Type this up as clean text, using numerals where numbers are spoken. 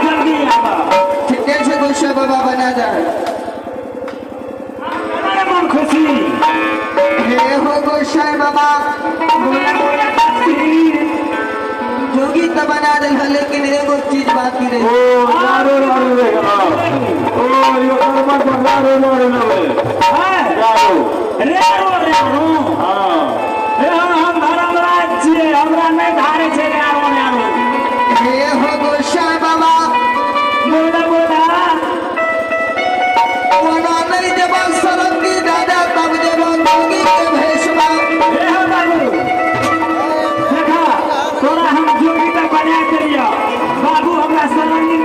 जल्दी आवा ठीक है गोसाई बाबा बना जाए हमारे मन खुशी हे हो गोसाई बाबा बोला बोला तस्वीर जोगी तो बना दे लेकिन एगो चीज बाकी रही ओ यारो यारो रे ओ यो कर्म पकड़ा रे रे हां यारो रे हां हम धर्म राज्य हमरा नहीं धारे छे रे हे हो गोसाई बाबा बोला बोला वना नहीं जब सरंगी दादा तब जब जोगी के भेषवा हे हो बाबू देखा तोरा हम जोगी का बना करिया बाबू हमरा सरंगी